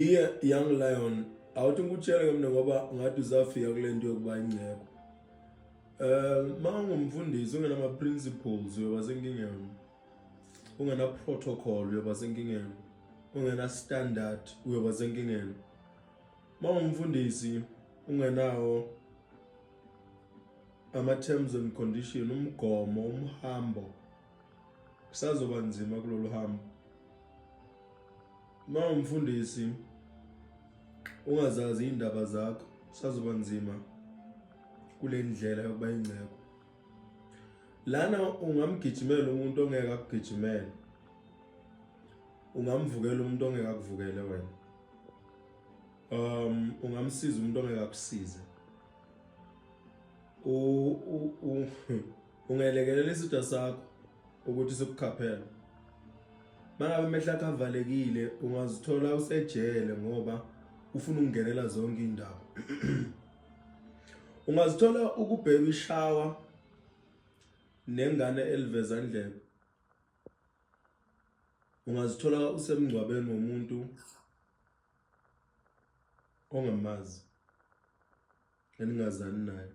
Young Lion, awuthi ngikutshele mina ngoba ngathi uzafika kule nto yokuba ingcebo. Uma ungumfundisi ungenama principles uyoba senkingeni. Ungena protocol uyoba senkingeni. Ungena standard uyoba senkingeni. Uma ungumfundisi ungenawo ama terms and condition, umgomo, umhambo, kusazoba nzima kulolu hambo. Uma ungumfundisi ungazazi indaba zakho, kusazoba nzima kule ndlela yokuba ingcebo. Lana ungamgijimela umuntu ongeke akugijimele. Ungamvukela umuntu ongeke akuvukele wena. Ungamsiza umuntu ongeke akusize. Ungelekelela isitha sakho ukuthi sikukhaphela. Mangabe amehla akho avalekile ungazithola usejele ngoba ufuna ukungenela zonke indaba. Ungazithola ukubheka ishawa nengane eliveza ndlebe. Ungazithola usemngcwabeni womuntu ongamazi eningazani naye.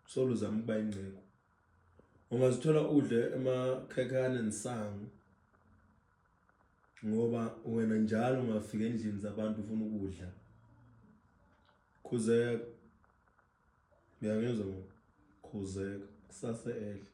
Solo uzama ukuba ingcebo. Ungazithola udle emakhekhane nisango ngoba wena njalo ungafika endlini zabantu ufuna ukudla. Khuzeka. Ngiyangizwa ngoba khuzeka kusasa ehle.